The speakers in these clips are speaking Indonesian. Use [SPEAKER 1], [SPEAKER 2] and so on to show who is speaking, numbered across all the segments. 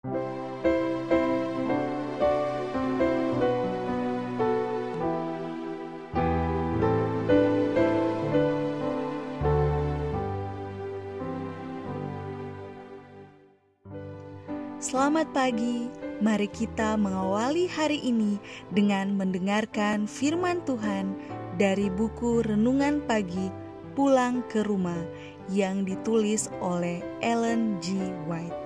[SPEAKER 1] Selamat pagi, mari kita mengawali hari ini dengan mendengarkan firman Tuhan dari buku Renungan Pagi Pulang ke Rumah yang ditulis oleh Ellen G. White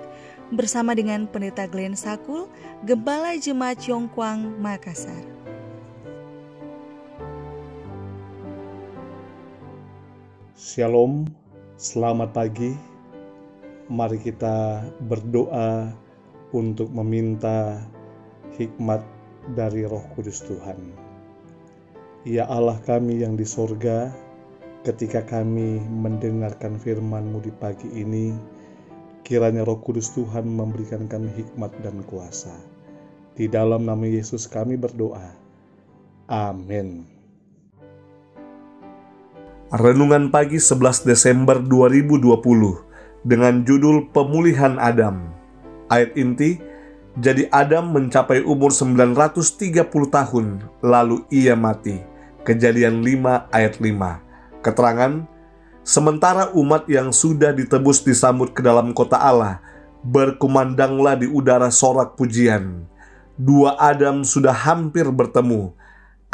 [SPEAKER 1] bersama dengan Pendeta Glenn Sakul, Gembala Jemaat Yongkwang, Makassar.
[SPEAKER 2] Shalom, selamat pagi. Mari kita berdoa untuk meminta hikmat dari Roh Kudus Tuhan. Ya Allah kami yang di sorga, ketika kami mendengarkan firman-Mu di pagi ini, kiranya Roh Kudus Tuhan memberikan kami hikmat dan kuasa. Di dalam nama Yesus kami berdoa. Amin.
[SPEAKER 3] Renungan pagi 11 Desember 2020 dengan judul Pemulihan Adam. Ayat inti, jadi Adam mencapai umur 930 tahun, lalu ia mati. Kejadian 5 ayat 5. Keterangan, sementara umat yang sudah ditebus disambut ke dalam kota Allah, berkumandanglah di udara sorak pujian. Dua Adam sudah hampir bertemu.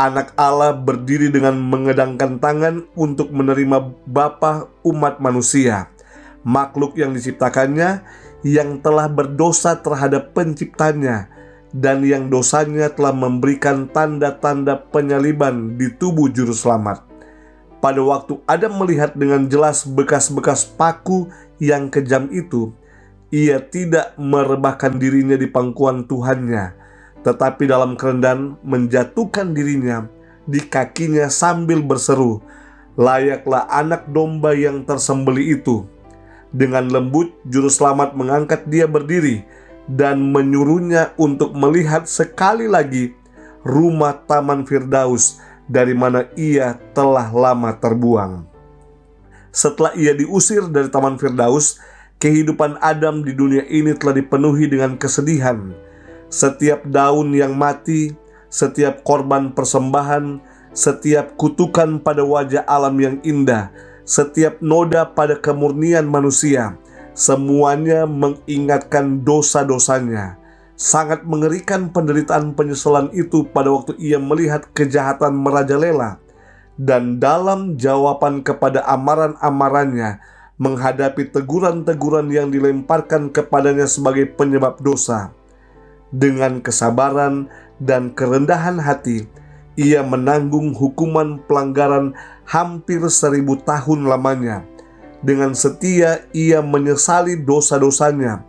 [SPEAKER 3] Anak Allah berdiri dengan mengedangkan tangan untuk menerima Bapa umat manusia, makhluk yang diciptakannya, yang telah berdosa terhadap penciptanya, dan yang dosanya telah memberikan tanda-tanda penyaliban di tubuh juru selamat. Pada waktu Adam melihat dengan jelas bekas-bekas paku yang kejam itu, ia tidak merebahkan dirinya di pangkuan Tuhannya, tetapi dalam kerendahan menjatuhkan dirinya di kakinya sambil berseru, "Layaklah anak domba yang tersembelih itu." Dengan lembut, juru selamat mengangkat dia berdiri dan menyuruhnya untuk melihat sekali lagi rumah Taman Firdaus dari mana ia telah lama terbuang. Setelah ia diusir dari Taman Firdaus, kehidupan Adam di dunia ini telah dipenuhi dengan kesedihan. Setiap daun yang mati, setiap korban persembahan, setiap kutukan pada wajah alam yang indah, setiap noda pada kemurnian manusia, semuanya mengingatkan dosa-dosanya. Sangat mengerikan penderitaan penyesalan itu pada waktu ia melihat kejahatan merajalela. Dan dalam jawaban kepada amaran-amarannya, menghadapi teguran-teguran yang dilemparkan kepadanya sebagai penyebab dosa, dengan kesabaran dan kerendahan hati, ia menanggung hukuman pelanggaran hampir 1000 tahun lamanya. Dengan setia ia menyesali dosa-dosanya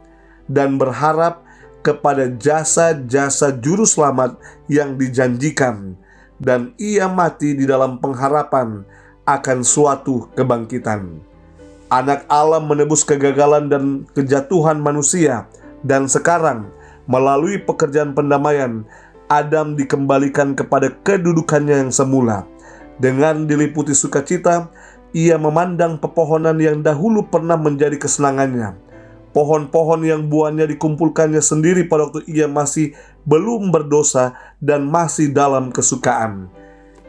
[SPEAKER 3] dan berharap kepada jasa-jasa juru selamat yang dijanjikan, dan ia mati di dalam pengharapan akan suatu kebangkitan. Anak Allah menebus kegagalan dan kejatuhan manusia, dan sekarang melalui pekerjaan pendamaian, Adam dikembalikan kepada kedudukannya yang semula. Dengan diliputi sukacita, ia memandang pepohonan yang dahulu pernah menjadi kesenangannya. Pohon-pohon yang buahnya dikumpulkannya sendiri pada waktu ia masih belum berdosa dan masih dalam kesukaan.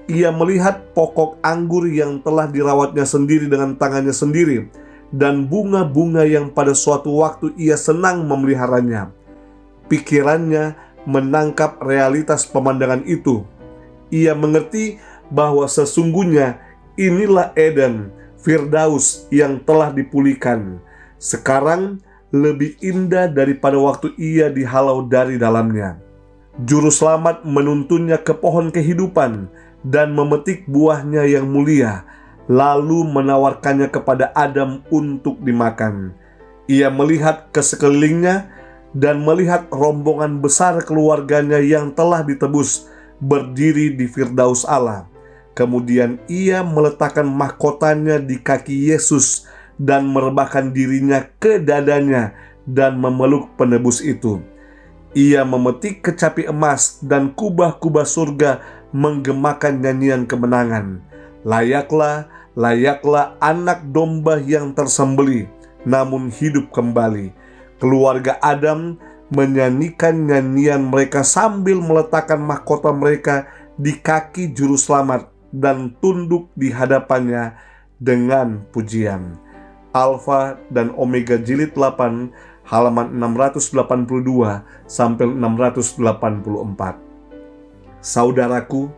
[SPEAKER 3] Ia melihat pokok anggur yang telah dirawatnya sendiri dengan tangannya sendiri, dan bunga-bunga yang pada suatu waktu ia senang memeliharanya. Pikirannya menangkap realitas pemandangan itu. Ia mengerti bahwa sesungguhnya inilah Eden, Firdaus yang telah dipulihkan. Sekarang lebih indah daripada waktu ia dihalau dari dalamnya. Juru selamat menuntunnya ke pohon kehidupan dan memetik buahnya yang mulia, lalu menawarkannya kepada Adam untuk dimakan. Ia melihat ke sekelilingnya dan melihat rombongan besar keluarganya yang telah ditebus berdiri di Firdaus Allah. Kemudian ia meletakkan mahkotanya di kaki Yesus dan merebahkan dirinya ke dadanya dan memeluk penebus itu. Ia memetik kecapi emas dan kubah-kubah surga menggemakan nyanyian kemenangan. Layaklah, layaklah anak domba yang tersembelih, namun hidup kembali. Keluarga Adam menyanyikan nyanyian mereka sambil meletakkan mahkota mereka di kaki juru selamat dan tunduk di hadapannya dengan pujian. Alfa dan Omega jilid 8 halaman 682 sampai 684. Saudaraku,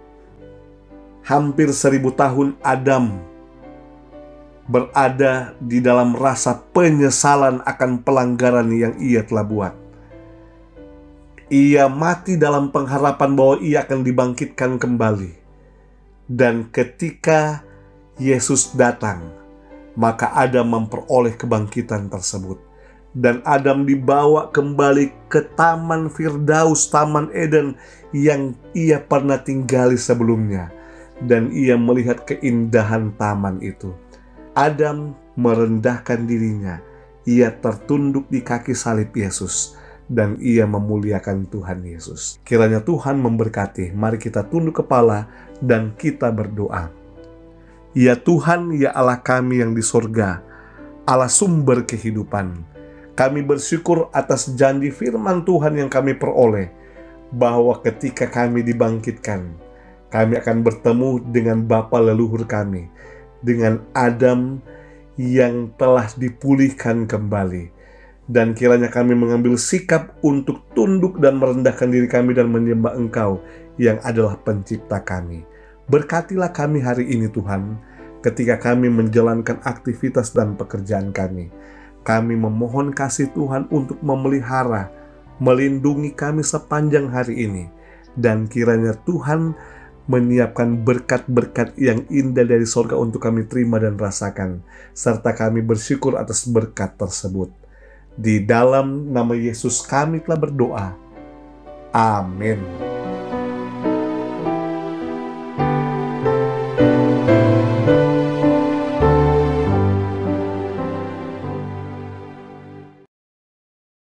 [SPEAKER 3] hampir 1000 tahun Adam berada di dalam rasa penyesalan akan pelanggaran yang ia telah buat. Ia mati dalam pengharapan bahwa ia akan dibangkitkan kembali. Dan ketika Yesus datang, maka Adam memperoleh kebangkitan tersebut. Dan Adam dibawa kembali ke Taman Firdaus, Taman Eden yang ia pernah tinggali sebelumnya. Dan ia melihat keindahan taman itu. Adam merendahkan dirinya. Ia tertunduk di kaki salib Yesus. Dan ia memuliakan Tuhan Yesus. Kiranya Tuhan memberkati. Mari kita tunduk kepala dan kita berdoa. Ya Tuhan, ya Allah kami yang di sorga, Allah sumber kehidupan, kami bersyukur atas janji firman Tuhan yang kami peroleh, bahwa ketika kami dibangkitkan, kami akan bertemu dengan Bapa leluhur kami, dengan Adam yang telah dipulihkan kembali. Dan kiranya kami mengambil sikap untuk tunduk dan merendahkan diri kami dan menyembah Engkau yang adalah pencipta kami. Berkatilah kami hari ini Tuhan, ketika kami menjalankan aktivitas dan pekerjaan kami. Kami memohon kasih Tuhan untuk memelihara, melindungi kami sepanjang hari ini. Dan kiranya Tuhan menyiapkan berkat-berkat yang indah dari sorga untuk kami terima dan rasakan. Serta kami bersyukur atas berkat tersebut. Di dalam nama Yesus kami telah berdoa. Amin.